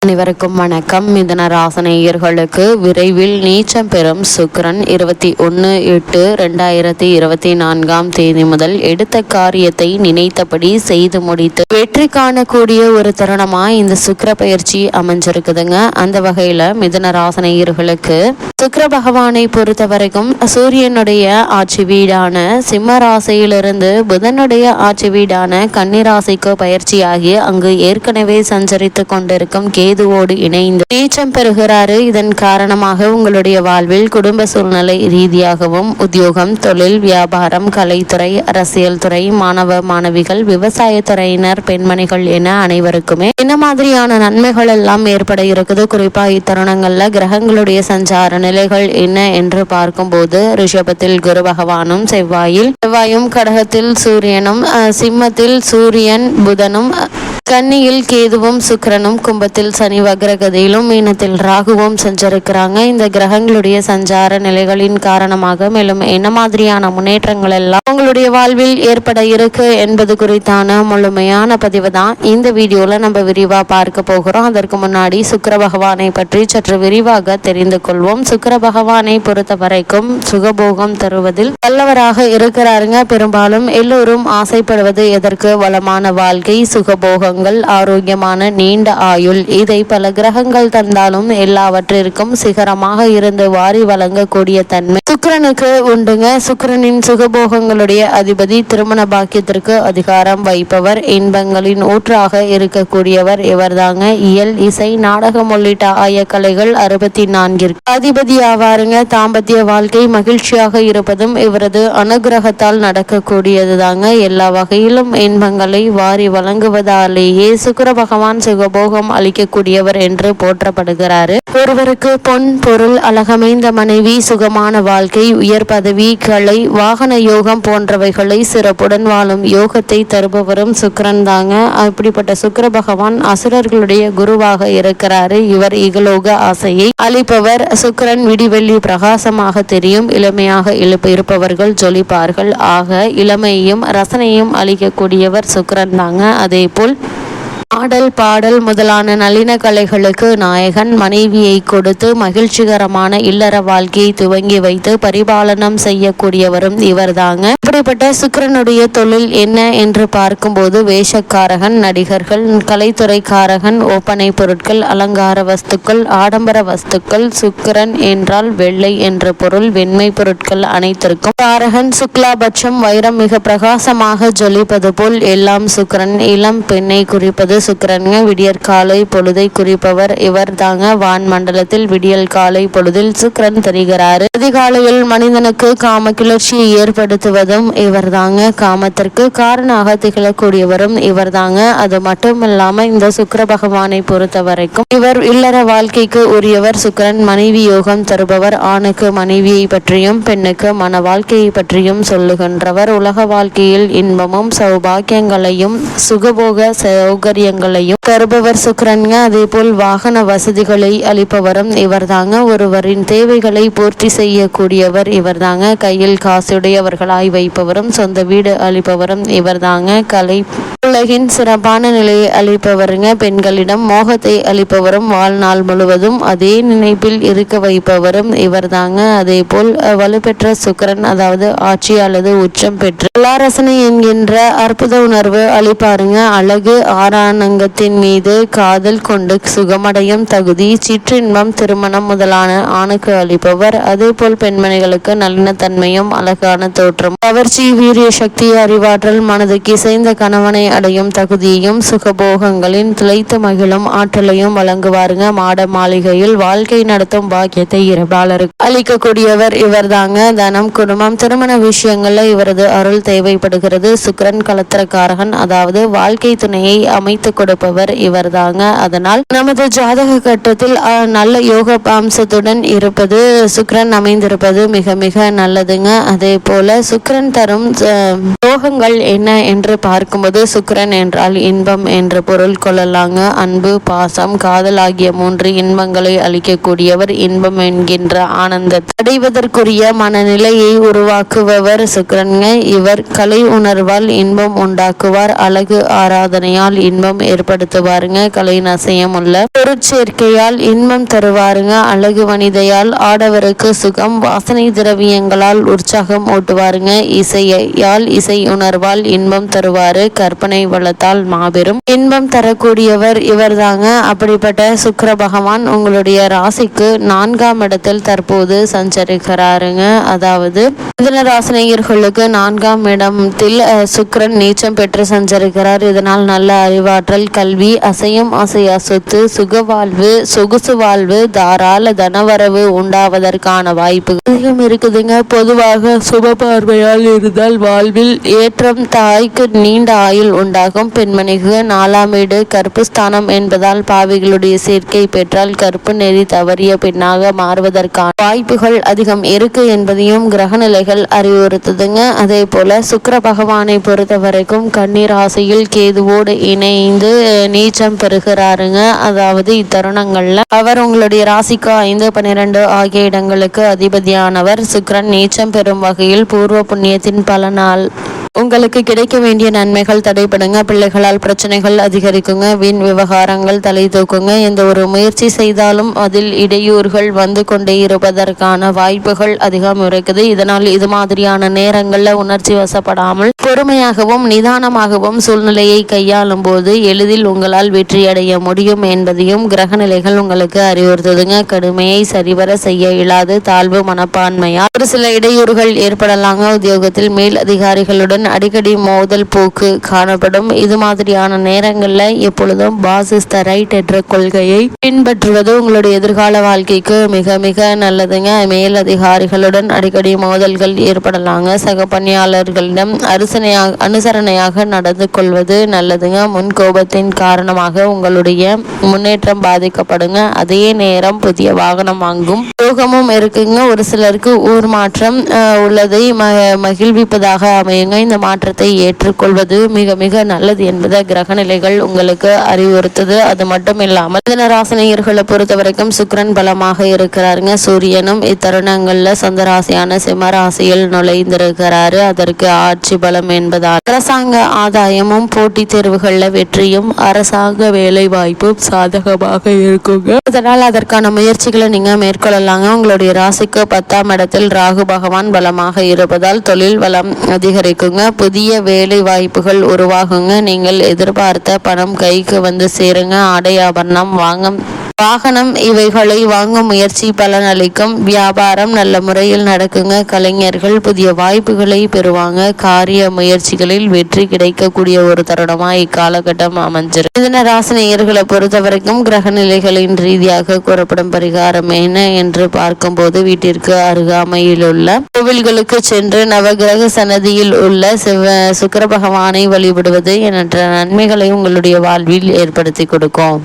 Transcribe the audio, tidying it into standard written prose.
அனைவருக்கும் வணக்கம். மிதுன ராசினியர்களுக்கு விரைவில் நீச்சம் பெறும் சுக்கிரன் 21/8/2024 முதல் எடுத்த காரியத்தை நினைத்தபடி செய்து முடித்து வெற்றி காணக்கூடிய ஒரு தருணமா இந்த சுக்கிர பயிற்சி அமைஞ்சிருக்குதுங்க. அந்த வகையில மிதுன ராசினியர்களுக்கு சுக்கிர பகவானை பொறுத்த வரைக்கும் சூரியனுடைய ஆட்சி வீடான சிம்ம ராசியிலிருந்து புதனுடைய ஆட்சி வீடான கன்னி ராசிக்கு பயிற்சியாகி அங்கு ஏற்கனவே சஞ்சரித்து கொண்டிருக்கும் கேதுவோடு இணைந்து நீச்சம் பெறுகிறாரு. இதன் காரணமாக உங்களுடைய வாழ்வில் குடும்ப சூழ்நிலை ரீதியாகவும் உத்தியோகம், தொழில், வியாபாரம், கலைத்துறை, அரசியல் துறை, மாணவ மாணவிகள், விவசாயத்துறையினர், பெண்மணிகள் என அனைவருக்குமே என்ன மாதிரியான நன்மைகள் எல்லாம் ஏற்பட இருக்குது. குறிப்பா இத்தருணங்கள்ல கிரகங்களுடைய சஞ்சார நிலைகள் என்ன என்று பார்க்கும்போது ரிஷபத்தில் குரு பகவானும் செவ்வாயும், கடகத்தில் சூரியனும், சிம்மத்தில் சூரியன் புதனும், கன்னியில் கேதுவும் சுக்கிரனும், கும்பத்தில் சனி வக்ரகதியிலும், மீனத்தில் ராகுவும் செஞ்சிருக்கிறாங்க. இந்த கிரகங்களுடைய சஞ்சார நிலைகளின் காரணமாக மேலும் என்ன மாதிரியான முன்னேற்றங்கள் எல்லாம் உங்களுடைய வாழ்வில் ஏற்பட இருக்கு என்பது குறித்தான முழுமையான பதிவு தான் இந்த வீடியோல நம்ம விரிவா பார்க்க போகிறோம். அதற்கு முன்னாடி சுக்கிர பகவானை பற்றி சற்று விரிவாக தெரிந்து கொள்வோம். சுக்கிர பகவானை பொறுத்த வரைக்கும் சுகபோகம் தருவதில் வல்லவராக இருக்கிறாருங்க. பெரும்பாலும் எல்லோரும் ஆசைப்படுவது எதற்கு? வளமான வாழ்க்கை, சுகபோகங்கள், ஆரோக்கியமான நீண்ட ஆயுள். இதை பல கிரகங்கள் தந்தாலும் எல்லாவற்றிற்கும் சிகரமாக இருந்து வாரி வழங்கக்கூடிய தன்மை சுக்கிரனுக்கு உண்டுங்க. சுக்கிரனின் சுகபோகங்களுடைய அதிபதி, திருமண பாக்கியத்திற்கு அதிகாரம் வைப்பவர், இன்பங்களின் ஊற்றாக இருக்கக்கூடியவர் இவர்தாங்க. இயல், இசை, நாடகம் உள்ளிட்ட ஆயக்கலைகள் 64 அதிபதி ஆவாருங்க. தாம்பத்திய வாழ்க்கை மகிழ்ச்சியாக இருப்பதும் இவரது அனுகிரகத்தால் நடக்கக்கூடியது தாங்க. எல்லா வகையிலும் இன்பங்களை வாரி வழங்குவதாலே சுக்கிர பகவான் சுகபோகம் அளிக்கக்கூடியவர் என்று போற்றப்படுகிறாரு. ஒருவருக்கு பொன், பொருள், அழகமைந்த மனைவி, சுகமான வாழ்க்கை, உயர் பதவி, கலை, வாகன யோகம் போன்றவைகளை சிறப்புடன் வாழும் யோகத்தை தருபவரும் சுக்கிரன் தாங்க. அப்படிப்பட்ட சுக்கிர பகவான் அசுரர்களுடைய குருவாக இருக்கிறாரு. இவர் இகலோக ஆசையை அளிப்பவர். சுக்கிரன் விடிவெள்ளி பிரகாசமாக தெரியும். இளமையாக இருப்பவர்கள் ஜொலிப்பார்கள். ஆக இளமையையும் ரசனையும் அளிக்கக்கூடியவர் சுக்கிரன் தாங்க. அதே போல் ஆடல், பாடல் முதலான நளின கலைகளுக்கு நாயகன். மனைவியை கொடுத்து மகிழ்ச்சிகரமான இல்லற வாழ்க்கையை துவங்கி வைத்து பரிபாலனம் செய்யக்கூடியவரும் இவர் தாங்க. இப்படிப்பட்ட சுக்கிரனுடைய தொழில் என்ன என்று பார்க்கும்போது வேஷக்காரகன், நடிகர்கள், கலைத்துறைக்காரகன், ஒப்பனை பொருட்கள், அலங்கார வஸ்துக்கள், ஆடம்பர வஸ்துக்கள். சுக்கிரன் என்றால் வெள்ளை என்று பொருள். வெண்மை பொருட்கள் அனைத்திற்கும் காரகன். சுக்லாபட்சம், வைரம் மிக பிரகாசமாக ஜொலிப்பது போல் எல்லாம் சுக்கிரன். இளம் பெண்ணை குறிப்பது சுக்கிரன். விடியற் காலை பொழுதை குறிப்பவர் இவர் தாங்க. வான் மண்டலத்தில் விடியல் காலை பொழுதில் சுக்கிரன் தெரிகிறாரு. அதிகாலையில் மனிதனுக்கு காம கிளர்ச்சியை ஏற்படுத்துவதும் இவர் தாங்க. காமத்திற்கு காரணமாக திகழக்கூடியவரும் இவர் தாங்க. அது மட்டும் இல்லாம இந்த சுக்கிர பகவானை பொறுத்த வரைக்கும் இவர் இல்லற வாழ்க்கைக்கு உரியவர். சுக்கிரன் மனைவி யோகம் தருபவர். ஆணுக்கு மனைவியை பற்றியும் பெண்ணுக்கு மன வாழ்க்கையை பற்றியும் சொல்லுகின்றவர். உலக வாழ்க்கையில் இன்பமும் சௌபாக்கியங்களையும் சுகபோக சௌகரிய தருபவர் சுக்கிரன்ங்க. அதே போல் வாகன வசதிகளை அளிப்பவரும் இவர் தாங்க. ஒருவரின் தேவைகளை பூர்த்தி செய்யக்கூடியவர் இவர் தாங்க. கையில் காசுடையவர்களாய் வைப்பவரும் சொந்த வீடு அளிப்பவரும் இவர் தாங்க. கலை உலகின் சிறப்பான நிலையை அளிப்பவருங்க. பெண்களிடம் மோகத்தை அளிப்பவரும் வாழ்நாள் முழுவதும் அதே நினைப்பில் இருக்க வைப்பவரும் இவர் தாங்க. அதே போல் வலுப்பெற்ற சுக்கிரன், அதாவது ஆட்சி அல்லது உச்சம் பெற்று எல்லாரசனை என்கின்ற அற்புத உணர்வு அளிப்பாருங்க. அழகு, ஆராணங்கத்தின் மீது காதல் கொண்டு சுகமடையும் தகுதி, சிற்றின்பம், திருமணம் முதலான ஆணுக்கு அளிப்பவர். அதே போல் பெண்மணிகளுக்கு நளினத்தன்மையும் அழகான தோற்றம், கவர்ச்சி, வீரிய சக்தி, அறிவாற்றல், மனதுக்கு இசைந்த கணவனை அடையும் தகுதியையும் சுகபோகங்களின் திளைத்து மகிழும் ஆற்றலையும் வழங்குவாருங்க. மாட மாளிகையில் வாழ்க்கை நடத்தும் பாக்கியத்தை இருபாலருக்கு அளிக்கக்கூடியவர் இவர் தாங்க. தனம், குடும்பம், திருமண விஷயங்கள்ல இவரது அருள் தேவைப்படுகிறது. சுக்கிரன் கலத்திரக்காரகன், அதாவது வாழ்க்கை துணையை அமைத்து கொடுப்பவர் இவர் தாங்க. அதனால் நமது ஜாதக கட்டத்தில் நல்ல யோக அம்சத்துடன் இருப்பது, சுக்கிரன் அமைந்திருப்பது மிக மிக நல்லதுங்க. அதே போல சுக்கிரன் தரும் யோகங்கள் என்ன என்று பார்க்கும்போது சுக்கிரன் என்றால் இன்பம் என்று பொருள் கொள்ளலாங்க. அன்பு, பாசம், காதல் ஆகிய 3 இன்பங்களை அளிக்கக்கூடியவர். இன்பம் என்கின்ற ஆனந்தத்தை அடைவதற்குரிய மனநிலையை உருவாக்குபவர் சுக்கிரன்க. இவர் கலை உணர்வால் இன்பம் உண்டாக்குவார். அழகு ஆராதனையால் இன்பம் ஏற்படுத்துவாருங்க. கலை நசையம் உள்ள பொருட்சேர்க்கையால் இன்பம் தருவாருங்க. அழகு வனிதையால் ஆடவருக்கு சுகம். வாசனை திரவியங்களால் உற்சாகம் ஊட்டுவாருங்க. இசையால் இசை உணர்வால் இன்பம் தருவாரு. கற்பனை வளத்தால் மாபெரும் இன்பம் தரக்கூடியவர் இவர் தாங்க. அப்படிப்பட்ட சுக்கிர பகவான் உங்களுடைய ராசிக்கு 4ஆம் இடத்தில் தற்போது சஞ்சரிக்கிறாருங்க. அதாவது மிதுன ராசினியர்களுக்கு 4ஆம் இடத்தில் சுக்கிரன் நீச்சம் பெற்று சஞ்சரிக்கிறார். இதனால் நல்ல அறிவாற்றல், கல்வி, அசையும் அசையா சொத்து, சுகவாழ்வு, சொகுசு வாழ்வு, தாராள தனவரவு உண்டாவதற்கான வாய்ப்பு அதிகம் இருக்குதுங்க. பொதுவாக சுப பார்வையால் இருந்தால் வாழ்வில் ஏற்றம், தாய்க்கு நீண்ட ஆயுள் உண்டாகும். பெண்மணிக்கு 4ஆம் வீடு கற்பு ஸ்தானம் என்பதால் பாவிகளுடைய சேர்க்கை பெற்றால் கற்பு நெறி தவறிய பெண்ணாக மாறுவதற்கான வாய்ப்புகள் அதிகம் இருக்கு என்பதையும் கிரக நிலைகள் அறிவுறுத்துதுங்க. அதே போல சுக்கிர பகவானை பொறுத்த வரைக்கும் கன்னி ராசியில் கேதுவோடு இணைந்து நீச்சம் பெறுகிறாருங்க. அதாவது இத்தருணங்கள்ல அவர் உங்களுடைய ராசிக்கு 5, 12 ஆகிய இடங்களுக்கு அதிபதியானவர். சுக்கிரன் நீச்சம் பெறும் வகையில் பூர்வ புண்ணியத்தின் பலனால் உங்களுக்கு கிடைக்க வேண்டிய நன்மைகள் தடைபடுங்க. பிள்ளைகளால் பிரச்சனைகள் அதிகரிக்குங்க. வீண் விவகாரங்கள் தலை தூக்குங்க. எந்த ஒரு முயற்சி செய்தாலும் அதில் இடையூறுகள் வந்து கொண்டே இருப்பதற்கான வாய்ப்புகள் அதிகம் இருக்குது. இதனால் இது மாதிரியான நேரங்கள்ல உணர்ச்சி வசப்படாமல் பொறுமையாகவும் நிதானமாகவும் சூழ்நிலையை கையாளும் போது எளிதில் உங்களால் வெற்றியடைய முடியும் என்பதையும் கிரக நிலைகள் உங்களுக்கு அறிவுறுத்துதுங்க. கடுமையை சரிவர செய்ய இயலாது. தாழ்வு மனப்பான்மையால் ஒரு சில இடையூறுகள் ஏற்படலாங்க. உத்தியோகத்தில் மேல் அதிகாரிகளுடன் அடிக்கடி மோதல் போக்கு காணப்படும். இது மாதிரியான நேரங்கள்ல எப்பொழுதும் பாஸ் இஸ் த ரைட் என்ற கொள்கையை பின்பற்றுவது உங்களுடைய எதிர்கால வாழ்க்கைக்கு மிக மிக நல்லதுங்க. மேல் அதிகாரிகளுடன் அடிக்கடி மோதல்கள் ஏற்படலாங்க. சக பணியாளர்களிடம் அனுசரணையாக நடந்து கொள்வது நல்லதுங்க. முன் கோபத்தின் காரணமாக உங்களுடைய முன்னேற்றம் பாதிக்கப்படுங்க. அதே நேரம் புதிய வாகனம் வாங்கும் யோகமும் இருக்குங்க. ஒரு சிலருக்கு ஊர் மாற்றம் உள்ளதை மகிழ்விப்பதாக அமையுங்க. இந்த மாற்றத்தை ஏற்றுக்கொள்வது மிக மிக நல்லது என்பதை கிரக நிலைகள் உங்களுக்கு அறிவுறுத்துது. அது மட்டும் இல்லாமல் மிதுன ராசினியர்களை பொறுத்த வரைக்கும் சுக்கிரன் பலமாக இருக்கிறாருங்க. சூரியனும் இத்தருணங்கள்ல சொந்த ராசியான சிம்ம ராசியில் நுழைந்திருக்கிறாரு. அதற்கு ஆட்சி பலம் என்பதால் அரசாங்க ஆதாயமும் போட்டித் தேர்வுகள்ல வெற்றியும் அரசாங்க வேலை வாய்ப்பும் சாதகமாக இருக்குங்க. அதனால் அதற்கான முயற்சிகளை நீங்க மேற்கொள்ளலாங்க. உங்களுடைய ராசிக்கு 10ஆம் இடத்தில் ராகு பகவான் பலமாக இருப்பதால் தொழில் வளம் அதிகரிக்குங்க. புதிய வேலை வாய்ப்புகள் உருவாகுங்க. நீங்கள் எதிர்பார்த்த பணம் கைக்கு வந்து சேருங்க. ஆடை ஆபரணம் வாகனம் இவைகளை வாங்கும் முயற்சி பலனளிக்கும். வியாபாரம் நல்ல முறையில் நடக்குங்க. கலைஞர்கள் புதிய வாய்ப்புகளை பெறுவாங்க. காரிய முயற்சிகளில் வெற்றி கிடைக்கக்கூடிய ஒரு தருணமா இக்காலகட்டம் அமைஞ்சிருக்கு. மிதுன ராசினியர்களை பொறுத்த வரைக்கும் கிரக நிலைகளின் ரீதியாக கூறப்படும் பரிகாரம் என்ன என்று பார்க்கும்போது வீட்டிற்கு அருகாமையில் உள்ள கோவில்களுக்கு சென்று நவகிரக சன்னதியில் உள்ள சுக்கிர பகவானை வழிபடுவது என்ற நன்மைகளை உங்களுடைய வாழ்வில் ஏற்படுத்தி கொடுக்கும்.